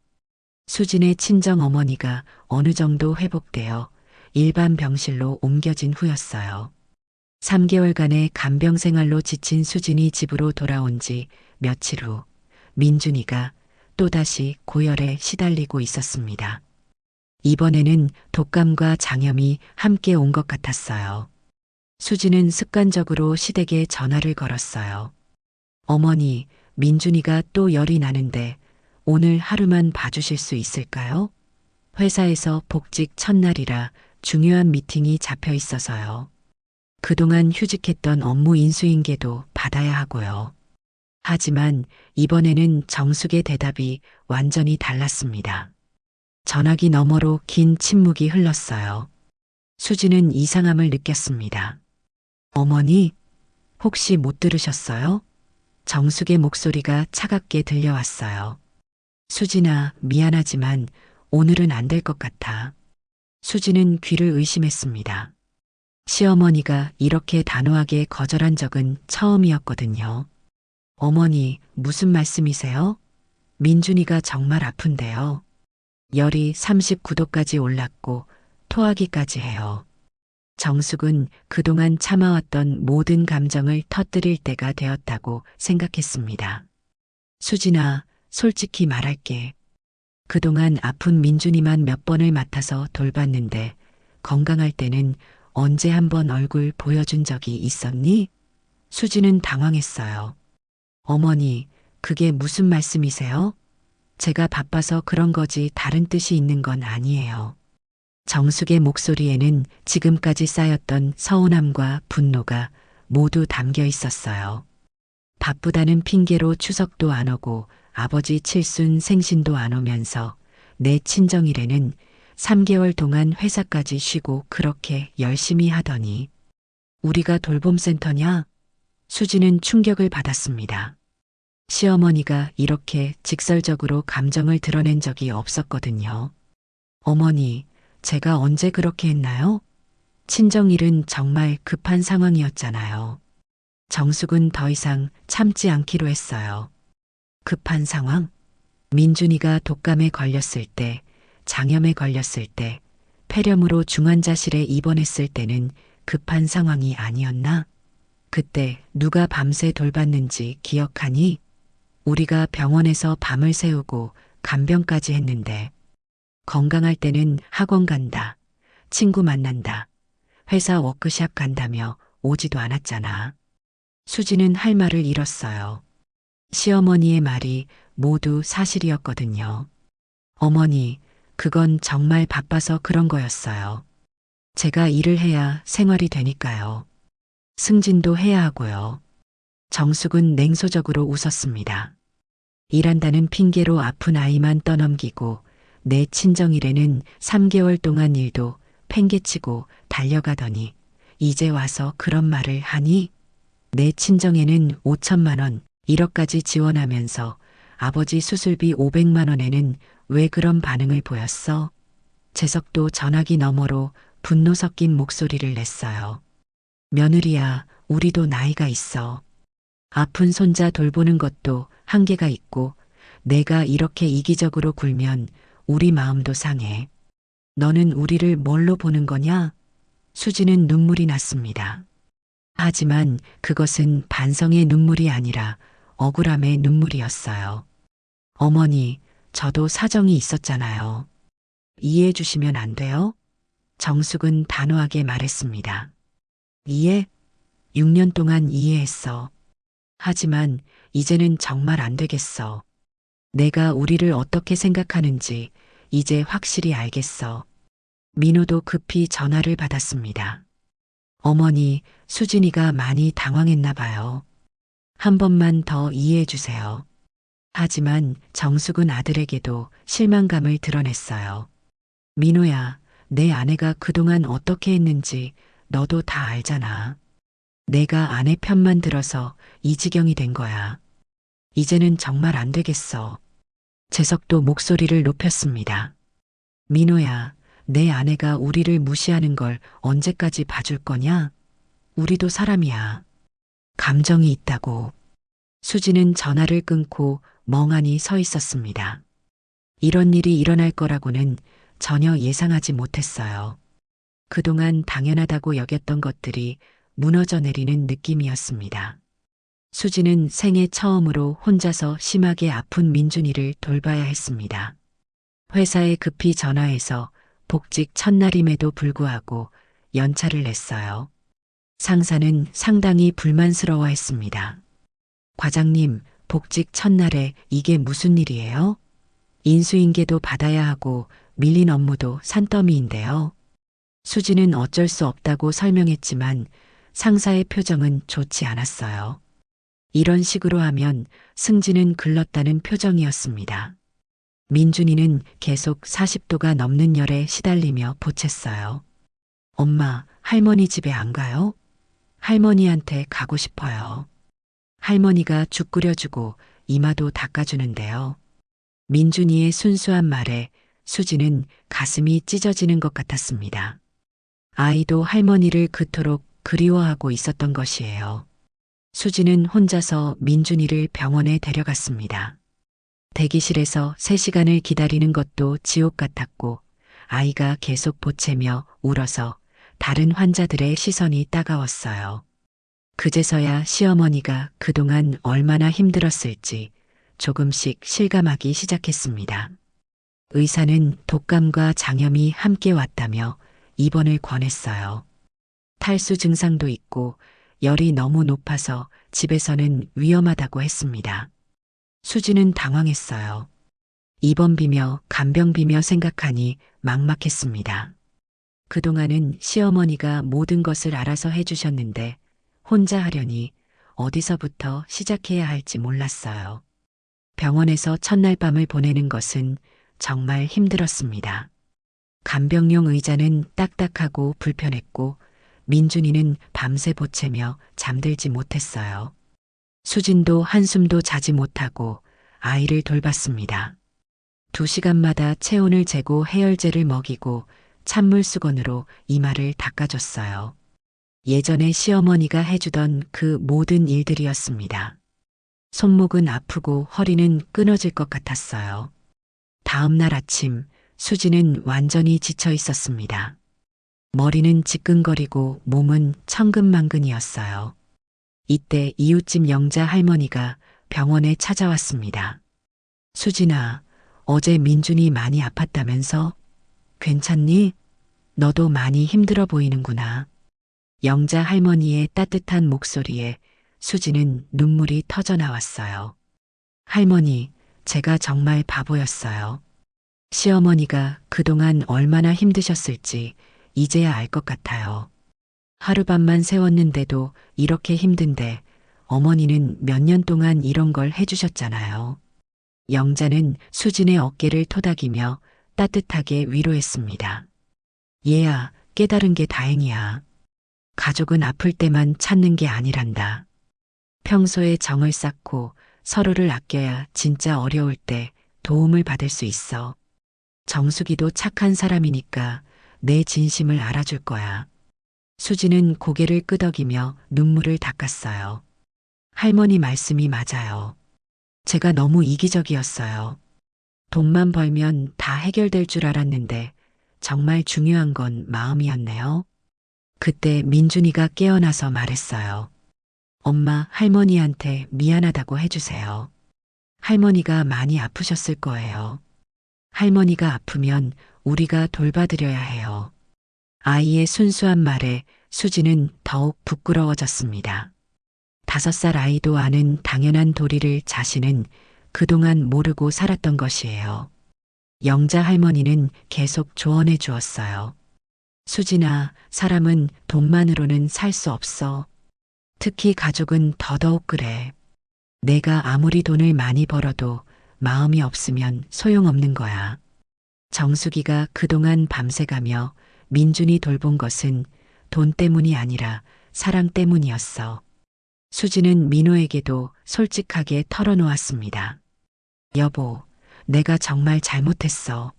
B: 수진의 친정 어머니가 어느 정도 회복되어 일반 병실로 옮겨진 후였어요. 3개월간의 간병 생활로 지친 수진이 집으로 돌아온 지 며칠 후 민준이가 또다시 고열에 시달리고 있었습니다. 이번에는 독감과 장염이 함께 온 것 같았어요. 수진은 습관적으로 시댁에 전화를 걸었어요. 어머니, 민준이가 또 열이 나는데 오늘 하루만 봐주실 수 있을까요? 회사에서 복직 첫날이라 중요한 미팅이 잡혀 있어서요. 그동안 휴직했던 업무 인수인계도 받아야 하고요. 하지만 이번에는 정숙의 대답이 완전히 달랐습니다. 전화기 너머로 긴 침묵이 흘렀어요. 수진은 이상함을 느꼈습니다. 어머니, 혹시 못 들으셨어요? 정숙의 목소리가 차갑게 들려왔어요. 수진아, 미안하지만 오늘은 안 될 것 같아. 수진은 귀를 의심했습니다. 시어머니가 이렇게 단호하게 거절한 적은 처음이었거든요. 어머니, 무슨 말씀이세요? 민준이가 정말 아픈데요. 열이 39도까지 올랐고 토하기까지 해요. 정숙은 그동안 참아왔던 모든 감정을 터뜨릴 때가 되었다고 생각했습니다. 수진아, 솔직히 말할게. 그동안 아픈 민준이만 몇 번을 맡아서 돌봤는데 건강할 때는 언제 한번 얼굴 보여준 적이 있었니? 수진은 당황했어요. 어머니, 그게 무슨 말씀이세요? 제가 바빠서 그런 거지 다른 뜻이 있는 건 아니에요. 정숙의 목소리에는 지금까지 쌓였던 서운함과 분노가 모두 담겨 있었어요. 바쁘다는 핑계로 추석도 안 오고 아버지 칠순 생신도 안 오면서 내 친정일에는 3개월 동안 회사까지 쉬고 그렇게 열심히 하더니 우리가 돌봄센터냐? 수지는 충격을 받았습니다. 시어머니가 이렇게 직설적으로 감정을 드러낸 적이 없었거든요. 어머니, 제가 언제 그렇게 했나요? 친정일은 정말 급한 상황이었잖아요. 정숙은 더 이상 참지 않기로 했어요. 급한 상황? 민준이가 독감에 걸렸을 때, 장염에 걸렸을 때, 폐렴으로 중환자실에 입원했을 때는 급한 상황이 아니었나? 그때 누가 밤새 돌봤는지 기억하니? 우리가 병원에서 밤을 새우고 간병까지 했는데 건강할 때는 학원 간다, 친구 만난다, 회사 워크샵 간다며 오지도 않았잖아. 수지는 할 말을 잃었어요. 시어머니의 말이 모두 사실이었거든요. 어머니, 그건 정말 바빠서 그런 거였어요. 제가 일을 해야 생활이 되니까요. 승진도 해야 하고요. 정숙은 냉소적으로 웃었습니다. 일한다는 핑계로 아픈 아이만 떠넘기고 내 친정일에는 3개월 동안 일도 팽개치고 달려가더니 이제 와서 그런 말을 하니? 내 친정에는 5천만 원, 1억까지 지원하면서 아버지 수술비 500만 원에는 왜 그런 반응을 보였어? 재석도 전화기 너머로 분노 섞인 목소리를 냈어요. 며느리야, 우리도 나이가 있어. 아픈 손자 돌보는 것도 한계가 있고 내가 이렇게 이기적으로 굴면 우리 마음도 상해. 너는 우리를 뭘로 보는 거냐? 수지는 눈물이 났습니다. 하지만 그것은 반성의 눈물이 아니라 억울함의 눈물이었어요. 어머니, 저도 사정이 있었잖아요. 이해해 주시면 안 돼요? 정숙은 단호하게 말했습니다. 이해? 6년 동안 이해했어. 하지만 이제는 정말 안 되겠어. 내가 우리를 어떻게 생각하는지 이제 확실히 알겠어. 민호도 급히 전화를 받았습니다. 어머니, 수진이가 많이 당황했나 봐요. 한 번만 더 이해해 주세요. 하지만 정숙은 아들에게도 실망감을 드러냈어요. 민호야, 내 아내가 그동안 어떻게 했는지 너도 다 알잖아. 내가 아내 편만 들어서 이 지경이 된 거야. 이제는 정말 안 되겠어. 재석도 목소리를 높였습니다. 민호야, 내 아내가 우리를 무시하는 걸 언제까지 봐줄 거냐? 우리도 사람이야. 감정이 있다고. 수지는 전화를 끊고 멍하니 서 있었습니다. 이런 일이 일어날 거라고는 전혀 예상하지 못했어요. 그동안 당연하다고 여겼던 것들이 무너져 내리는 느낌이었습니다. 수지는 생애 처음으로 혼자서 심하게 아픈 민준이를 돌봐야 했습니다. 회사에 급히 전화해서 복직 첫날임에도 불구하고 연차를 냈어요. 상사는 상당히 불만스러워했습니다. 과장님, 복직 첫날에 이게 무슨 일이에요? 인수인계도 받아야 하고 밀린 업무도 산더미인데요. 수지는 어쩔 수 없다고 설명했지만 상사의 표정은 좋지 않았어요. 이런 식으로 하면 승진은 글렀다는 표정이었습니다. 민준이는 계속 40도가 넘는 열에 시달리며 보챘어요. 엄마, 할머니 집에 안 가요? 할머니한테 가고 싶어요. 할머니가 죽 끓여주고 이마도 닦아주는데요. 민준이의 순수한 말에 수지는 가슴이 찢어지는 것 같았습니다. 아이도 할머니를 그토록 그리워하고 있었던 것이에요. 수지는 혼자서 민준이를 병원에 데려갔습니다. 대기실에서 3시간을 기다리는 것도 지옥 같았고 아이가 계속 보채며 울어서 다른 환자들의 시선이 따가웠어요. 그제서야 시어머니가 그동안 얼마나 힘들었을지 조금씩 실감하기 시작했습니다. 의사는 독감과 장염이 함께 왔다며 입원을 권했어요. 탈수 증상도 있고 열이 너무 높아서 집에서는 위험하다고 했습니다. 수지는 당황했어요. 입원비며 간병비며 생각하니 막막했습니다. 그동안은 시어머니가 모든 것을 알아서 해주셨는데 혼자 하려니 어디서부터 시작해야 할지 몰랐어요. 병원에서 첫날 밤을 보내는 것은 정말 힘들었습니다. 간병용 의자는 딱딱하고 불편했고 민준이는 밤새 보채며 잠들지 못했어요. 수진도 한숨도 자지 못하고 아이를 돌봤습니다. 2시간마다 체온을 재고 해열제를 먹이고 찬물 수건으로 이마를 닦아줬어요. 예전에 시어머니가 해주던 그 모든 일들이었습니다. 손목은 아프고 허리는 끊어질 것 같았어요. 다음 날 아침 수지는 완전히 지쳐 있었습니다. 머리는 지끈거리고 몸은 천근만근이었어요. 이때 이웃집 영자 할머니가 병원에 찾아왔습니다. 수진아, 어제 민준이 많이 아팠다면서? 괜찮니? 너도 많이 힘들어 보이는구나. 영자 할머니의 따뜻한 목소리에 수지는 눈물이 터져 나왔어요. 할머니, 제가 정말 바보였어요. 시어머니가 그동안 얼마나 힘드셨을지 이제야 알 것 같아요. 하룻밤만 세웠는데도 이렇게 힘든데 어머니는 몇 년 동안 이런 걸 해주셨잖아요. 영자는 수진의 어깨를 토닥이며 따뜻하게 위로했습니다. 얘야, 깨달은 게 다행이야. 가족은 아플 때만 찾는 게 아니란다. 평소에 정을 쌓고 서로를 아껴야 진짜 어려울 때 도움을 받을 수 있어. 정숙이도 착한 사람이니까 내 진심을 알아줄 거야. 수지는 고개를 끄덕이며 눈물을 닦았어요. 할머니 말씀이 맞아요. 제가 너무 이기적이었어요. 돈만 벌면 다 해결될 줄 알았는데 정말 중요한 건 마음이었네요. 그때 민준이가 깨어나서 말했어요. 엄마, 할머니한테 미안하다고 해주세요. 할머니가 많이 아프셨을 거예요. 할머니가 아프면 우리가 돌봐드려야 해요. 아이의 순수한 말에 수지는 더욱 부끄러워졌습니다. 5살 아이도 아는 당연한 도리를 자신은 그동안 모르고 살았던 것이에요. 영자 할머니는 계속 조언해 주었어요. 수진아, 사람은 돈만으로는 살 수 없어. 특히 가족은 더더욱 그래. 내가 아무리 돈을 많이 벌어도 마음이 없으면 소용없는 거야. 정숙이가 그동안 밤새가며 민준이 돌본 것은 돈 때문이 아니라 사랑 때문이었어. 수지는 민호에게도 솔직하게 털어놓았습니다. 여보, 내가 정말 잘못했어.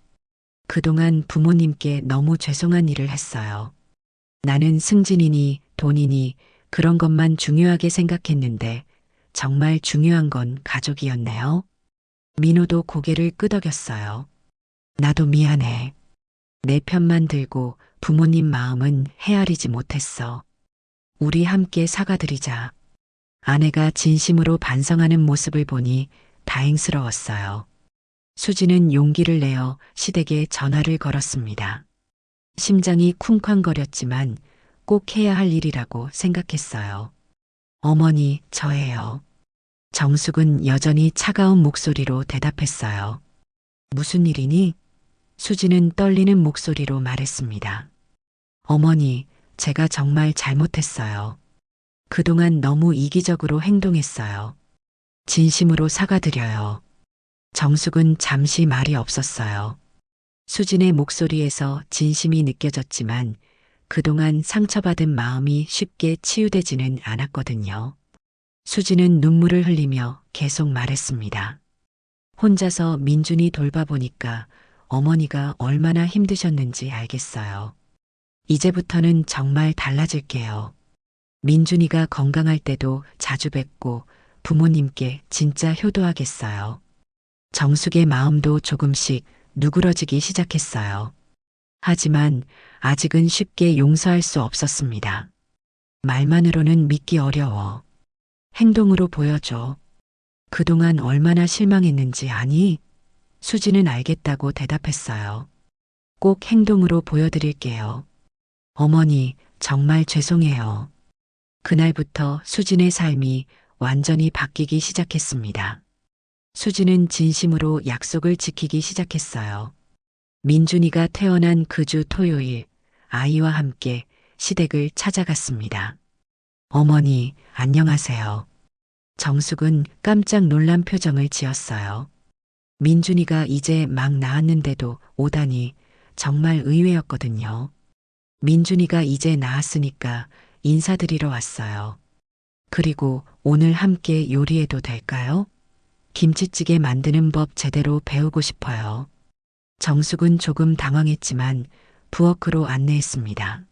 B: 그동안 부모님께 너무 죄송한 일을 했어요. 나는 승진이니 돈이니 그런 것만 중요하게 생각했는데 정말 중요한 건 가족이었네요. 민호도 고개를 끄덕였어요. 나도 미안해. 내 편만 들고 부모님 마음은 헤아리지 못했어. 우리 함께 사과드리자. 아내가 진심으로 반성하는 모습을 보니 다행스러웠어요. 수지는 용기를 내어 시댁에 전화를 걸었습니다. 심장이 쿵쾅거렸지만 꼭 해야 할 일이라고 생각했어요. 어머니, 저예요. 정숙은 여전히 차가운 목소리로 대답했어요. 무슨 일이니? 수지는 떨리는 목소리로 말했습니다. 어머니, 제가 정말 잘못했어요. 그동안 너무 이기적으로 행동했어요. 진심으로 사과드려요. 정숙은 잠시 말이 없었어요. 수진의 목소리에서 진심이 느껴졌지만 그동안 상처받은 마음이 쉽게 치유되지는 않았거든요. 수진은 눈물을 흘리며 계속 말했습니다. 혼자서 민준이 돌봐보니까 어머니가 얼마나 힘드셨는지 알겠어요. 이제부터는 정말 달라질게요. 민준이가 건강할 때도 자주 뵙고 부모님께 진짜 효도하겠어요. 정숙의 마음도 조금씩 누그러지기 시작했어요. 하지만 아직은 쉽게 용서할 수 없었습니다. 말만으로는 믿기 어려워. 행동으로 보여줘. 그동안 얼마나 실망했는지 아니? 수지는 알겠다고 대답했어요. 꼭 행동으로 보여드릴게요. 어머니, 정말 죄송해요. 그날부터 수진의 삶이 완전히 바뀌기 시작했습니다. 수진은 진심으로 약속을 지키기 시작했어요. 민준이가 태어난 그 주 토요일, 아이와 함께 시댁을 찾아갔습니다. 어머니, 안녕하세요. 정숙은 깜짝 놀란 표정을 지었어요. 민준이가 이제 막 나았는데도 오다니 정말 의외였거든요. 민준이가 이제 나았으니까 인사드리러 왔어요. 그리고 오늘 함께 요리해도 될까요? 김치찌개 만드는 법 제대로 배우고 싶어요. 정숙은 조금 당황했지만 부엌으로 안내했습니다.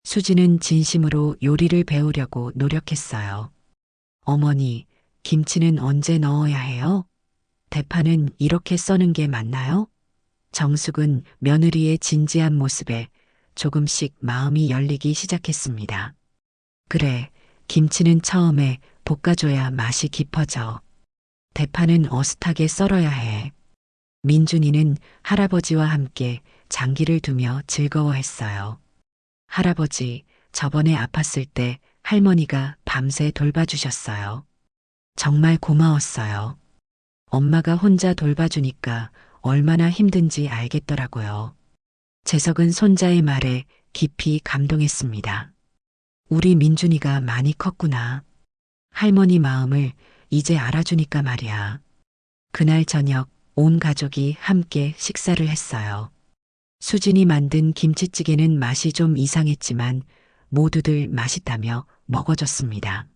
B: 수지는 진심으로 요리를 배우려고 노력했어요. 어머니, 김치는 언제 넣어야 해요? 대파는 이렇게 써는 게 맞나요? 정숙은 며느리의 진지한 모습에 조금씩 마음이 열리기 시작했습니다. 그래, 김치는 처음에 볶아줘야 맛이 깊어져. 대파는 어슷하게 썰어야 해. 민준이는 할아버지와 함께 장기를 두며 즐거워했어요. 할아버지, 저번에 아팠을 때 할머니가 밤새 돌봐주셨어요. 정말 고마웠어요. 엄마가 혼자 돌봐주니까 얼마나 힘든지 알겠더라고요. 재석은 손자의 말에 깊이 감동했습니다. 우리 민준이가 많이 컸구나. 할머니 마음을 이제 알아주니까 말이야. 그날 저녁 온 가족이 함께 식사를 했어요. 수진이 만든 김치찌개는 맛이 좀 이상했지만 모두들 맛있다며 먹어줬습니다.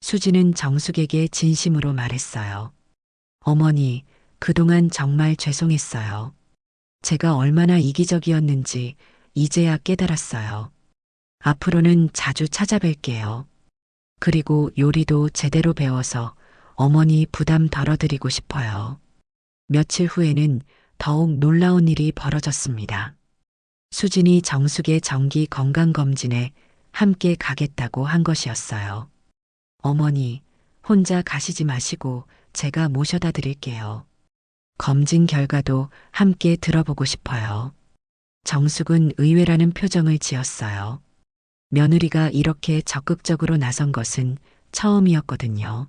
B: 수진은 정숙에게 진심으로 말했어요. 어머니, 그동안 정말 죄송했어요. 제가 얼마나 이기적이었는지 이제야 깨달았어요. 앞으로는 자주 찾아뵐게요. 그리고 요리도 제대로 배워서 어머니 부담 덜어드리고 싶어요. 며칠 후에는 더욱 놀라운 일이 벌어졌습니다. 수진이 정숙의 정기 건강검진에 함께 가겠다고 한 것이었어요. 어머니, 혼자 가시지 마시고 제가 모셔다 드릴게요. 검진 결과도 함께 들어보고 싶어요. 정숙은 의외라는 표정을 지었어요. 며느리가 이렇게 적극적으로 나선 것은 처음이었거든요.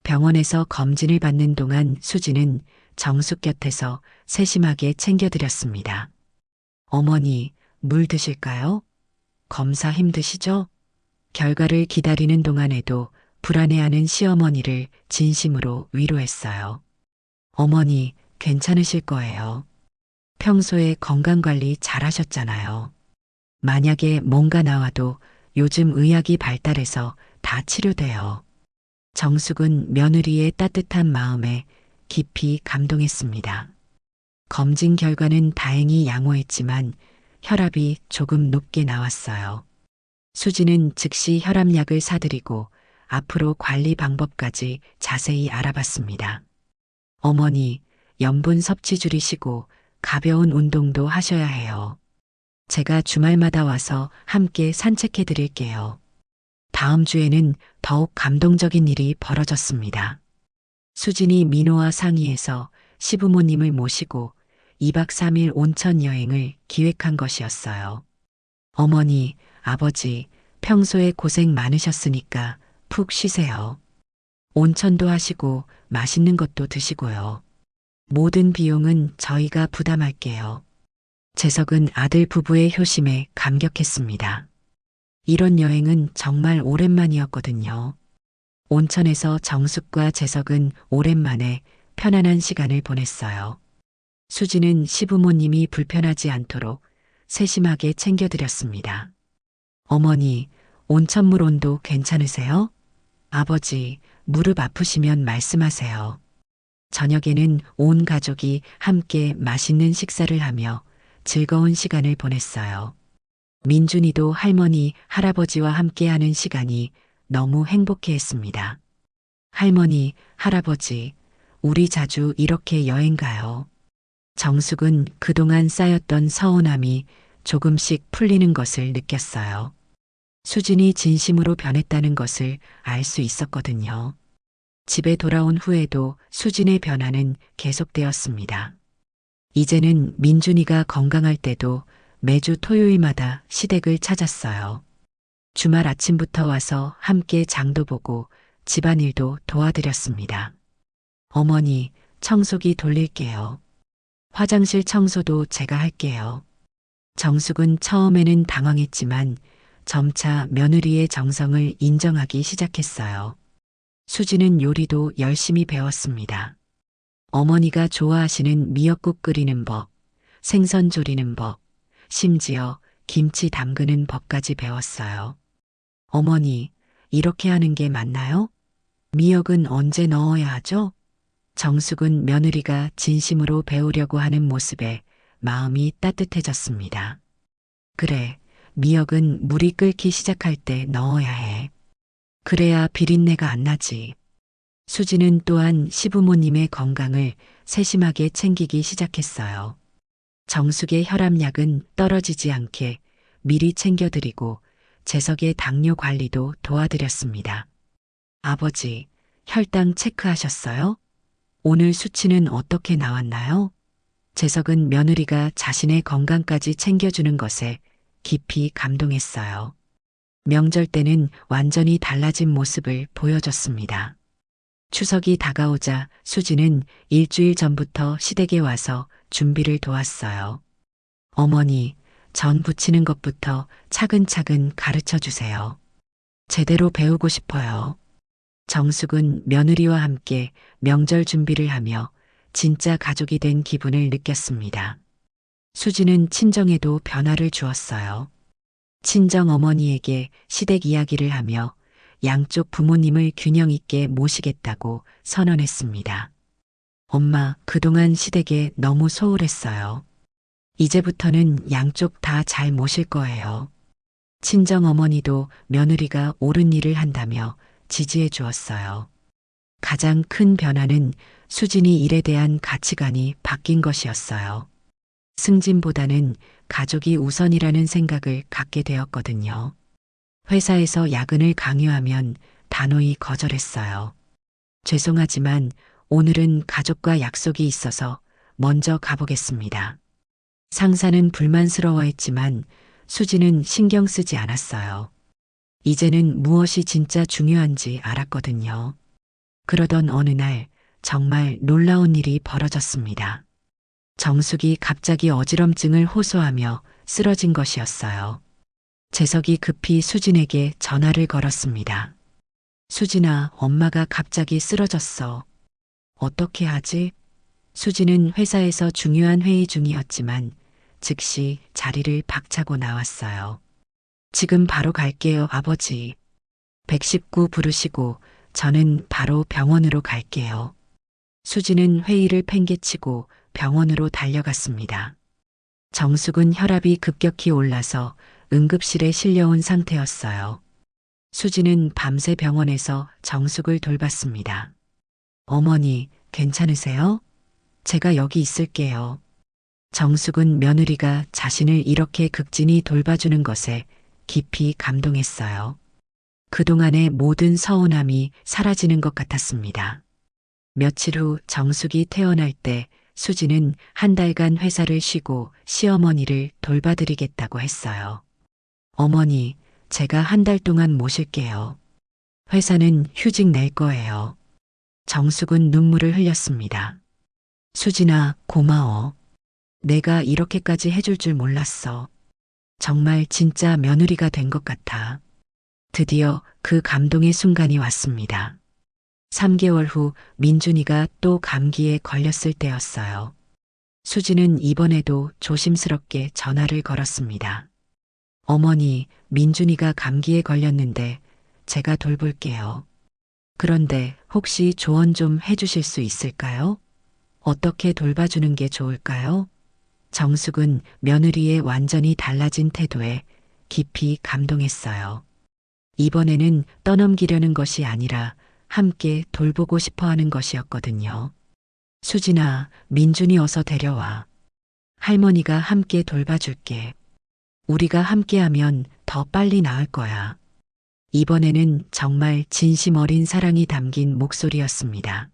B: 병원에서 검진을 받는 동안 수지는 정숙 곁에서 세심하게 챙겨드렸습니다. 어머니, 물 드실까요? 검사 힘드시죠? 결과를 기다리는 동안에도 불안해하는 시어머니를 진심으로 위로했어요. 어머니, 괜찮으실 거예요. 평소에 건강관리 잘하셨잖아요. 만약에 뭔가 나와도 요즘 의학이 발달해서 다 치료돼요. 정숙은 며느리의 따뜻한 마음에 깊이 감동했습니다. 검진 결과는 다행히 양호했지만 혈압이 조금 높게 나왔어요. 수지는 즉시 혈압약을 사드리고 앞으로 관리 방법까지 자세히 알아봤습니다. 어머니, 염분 섭취 줄이시고 가벼운 운동도 하셔야 해요. 제가 주말마다 와서 함께 산책해 드릴게요. 다음 주에는 더욱 감동적인 일이 벌어졌습니다. 수진이 민호와 상의해서 시부모님을 모시고 2박 3일 온천 여행을 기획한 것이었어요. 어머니, 아버지, 평소에 고생 많으셨으니까 푹 쉬세요. 온천도 하시고 맛있는 것도 드시고요. 모든 비용은 저희가 부담할게요. 재석은 아들 부부의 효심에 감격했습니다. 이런 여행은 정말 오랜만이었거든요. 온천에서 정숙과 재석은 오랜만에 편안한 시간을 보냈어요. 수지는 시부모님이 불편하지 않도록 세심하게 챙겨드렸습니다. 어머니, 온천물 온도 괜찮으세요? 아버지, 무릎 아프시면 말씀하세요. 저녁에는 온 가족이 함께 맛있는 식사를 하며 즐거운 시간을 보냈어요. 민준이도 할머니, 할아버지와 함께하는 시간이 너무 행복해 했습니다. 할머니, 할아버지, 우리 자주 이렇게 여행 가요. 정숙은 그동안 쌓였던 서운함이 조금씩 풀리는 것을 느꼈어요. 수진이 진심으로 변했다는 것을 알 수 있었거든요. 집에 돌아온 후에도 수진의 변화는 계속되었습니다. 이제는 민준이가 건강할 때도 매주 토요일마다 시댁을 찾았어요. 주말 아침부터 와서 함께 장도 보고 집안일도 도와드렸습니다. 어머니, 청소기 돌릴게요. 화장실 청소도 제가 할게요. 정숙은 처음에는 당황했지만 점차 며느리의 정성을 인정하기 시작했어요. 수지는 요리도 열심히 배웠습니다. 어머니가 좋아하시는 미역국 끓이는 법, 생선 조리는 법, 심지어 김치 담그는 법까지 배웠어요. 어머니, 이렇게 하는 게 맞나요? 미역은 언제 넣어야 하죠? 정숙은 며느리가 진심으로 배우려고 하는 모습에 마음이 따뜻해졌습니다. 그래, 미역은 물이 끓기 시작할 때 넣어야 해. 그래야 비린내가 안 나지. 수지는 또한 시부모님의 건강을 세심하게 챙기기 시작했어요. 정숙의 혈압약은 떨어지지 않게 미리 챙겨드리고 재석의 당뇨 관리도 도와드렸습니다. 아버지, 혈당 체크하셨어요? 오늘 수치는 어떻게 나왔나요? 재석은 며느리가 자신의 건강까지 챙겨주는 것에 깊이 감동했어요. 명절 때는 완전히 달라진 모습을 보여줬습니다. 추석이 다가오자 수지는 일주일 전부터 시댁에 와서 준비를 도왔어요. 어머니, 전 부치는 것부터 차근차근 가르쳐 주세요. 제대로 배우고 싶어요. 정숙은 며느리와 함께 명절 준비를 하며 진짜 가족이 된 기분을 느꼈습니다. 수지는 친정에도 변화를 주었어요. 친정 어머니에게 시댁 이야기를 하며 양쪽 부모님을 균형 있게 모시겠다고 선언했습니다. 엄마, 그동안 시댁에 너무 소홀했어요. 이제부터는 양쪽 다 잘 모실 거예요. 친정 어머니도 며느리가 옳은 일을 한다며 지지해 주었어요. 가장 큰 변화는 수진이 일에 대한 가치관이 바뀐 것이었어요. 승진보다는 가족이 우선이라는 생각을 갖게 되었거든요. 회사에서 야근을 강요하면 단호히 거절했어요. 죄송하지만 오늘은 가족과 약속이 있어서 먼저 가보겠습니다. 상사는 불만스러워했지만 수지는 신경 쓰지 않았어요. 이제는 무엇이 진짜 중요한지 알았거든요. 그러던 어느 날 정말 놀라운 일이 벌어졌습니다. 정숙이 갑자기 어지럼증을 호소하며 쓰러진 것이었어요. 재석이 급히 수진에게 전화를 걸었습니다. 수진아, 엄마가 갑자기 쓰러졌어. 어떻게 하지? 수진은 회사에서 중요한 회의 중이었지만 즉시 자리를 박차고 나왔어요. 지금 바로 갈게요, 아버지. 119 부르시고 저는 바로 병원으로 갈게요. 수지는 회의를 팽개치고 병원으로 달려갔습니다. 정숙은 혈압이 급격히 올라서 응급실에 실려온 상태였어요. 수지는 밤새 병원에서 정숙을 돌봤습니다. 어머니, 괜찮으세요? 제가 여기 있을게요. 정숙은 며느리가 자신을 이렇게 극진히 돌봐주는 것에 깊이 감동했어요. 그동안의 모든 서운함이 사라지는 것 같았습니다. 며칠 후 정숙이 태어날 때 수지는 한 달간 회사를 쉬고 시어머니를 돌봐드리겠다고 했어요. 어머니, 제가 한 달 동안 모실게요. 회사는 휴직 낼 거예요. 정숙은 눈물을 흘렸습니다. 수진아, 고마워. 내가 이렇게까지 해줄 줄 몰랐어. 정말 진짜 며느리가 된 것 같아. 드디어 그 감동의 순간이 왔습니다. 3개월 후 민준이가 또 감기에 걸렸을 때였어요. 수지는 이번에도 조심스럽게 전화를 걸었습니다. 어머니, 민준이가 감기에 걸렸는데 제가 돌볼게요. 그런데 혹시 조언 좀 해주실 수 있을까요? 어떻게 돌봐주는 게 좋을까요? 정숙은 며느리의 완전히 달라진 태도에 깊이 감동했어요. 이번에는 떠넘기려는 것이 아니라 함께 돌보고 싶어 하는 것이었거든요. 수진아, 민준이 어서 데려와. 할머니가 함께 돌봐줄게. 우리가 함께하면 더 빨리 나을 거야. 이번에는 정말 진심 어린 사랑이 담긴 목소리였습니다.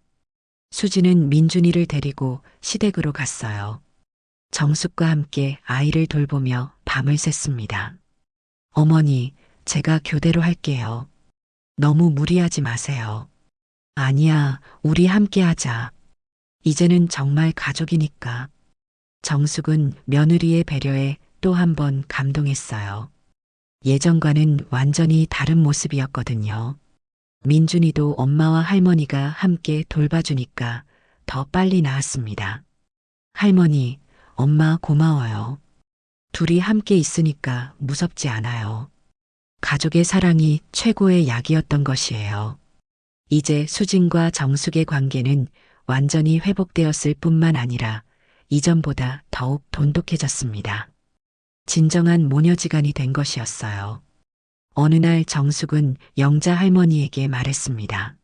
B: 수진은 민준이를 데리고 시댁으로 갔어요. 정숙과 함께 아이를 돌보며 밤을 샜습니다. 어머니, 제가 교대로 할게요. 너무 무리하지 마세요. 아니야, 우리 함께 하자. 이제는 정말 가족이니까. 정숙은 며느리의 배려에 또 한 번 감동했어요. 예전과는 완전히 다른 모습이었거든요. 민준이도 엄마와 할머니가 함께 돌봐주니까 더 빨리 나았습니다. 할머니, 엄마 고마워요. 둘이 함께 있으니까 무섭지 않아요. 가족의 사랑이 최고의 약이었던 것이에요. 이제 수진과 정숙의 관계는 완전히 회복되었을 뿐만 아니라 이전보다 더욱 돈독해졌습니다. 진정한 모녀지간이 된 것이었어요. 어느 날 정숙은 영자 할머니에게 말했습니다.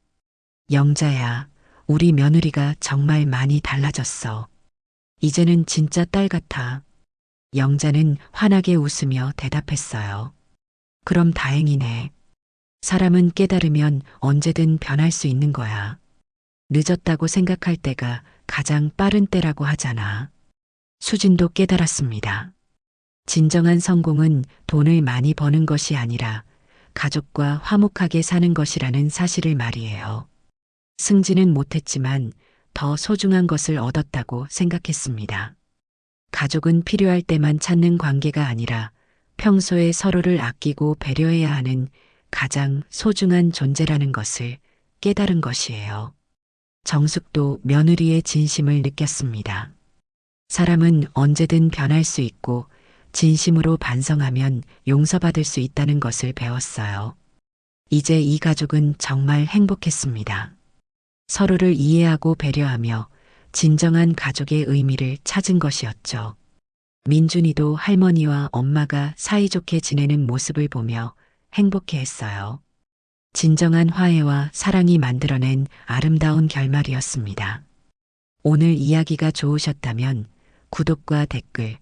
B: 영자야, 우리 며느리가 정말 많이 달라졌어. 이제는 진짜 딸 같아. 영자는 환하게 웃으며 대답했어요. 그럼 다행이네. 사람은 깨달으면 언제든 변할 수 있는 거야. 늦었다고 생각할 때가 가장 빠른 때라고 하잖아. 수진도 깨달았습니다. 진정한 성공은 돈을 많이 버는 것이 아니라 가족과 화목하게 사는 것이라는 사실을 말이에요. 승진은 못했지만 더 소중한 것을 얻었다고 생각했습니다. 가족은 필요할 때만 찾는 관계가 아니라 평소에 서로를 아끼고 배려해야 하는 가장 소중한 존재라는 것을 깨달은 것이에요. 정숙도 며느리의 진심을 느꼈습니다. 사람은 언제든 변할 수 있고 진심으로 반성하면 용서받을 수 있다는 것을 배웠어요. 이제 이 가족은 정말 행복했습니다. 서로를 이해하고 배려하며 진정한 가족의 의미를 찾은 것이었죠. 민준이도 할머니와 엄마가 사이좋게 지내는 모습을 보며 행복해했어요. 진정한 화해와 사랑이 만들어낸 아름다운 결말이었습니다. 오늘 이야기가 좋으셨다면 구독과 댓글,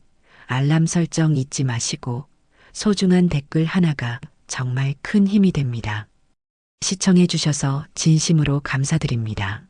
B: 알람 설정 잊지 마시고 소중한 댓글 하나가 정말 큰 힘이 됩니다. 시청해 주셔서 진심으로 감사드립니다.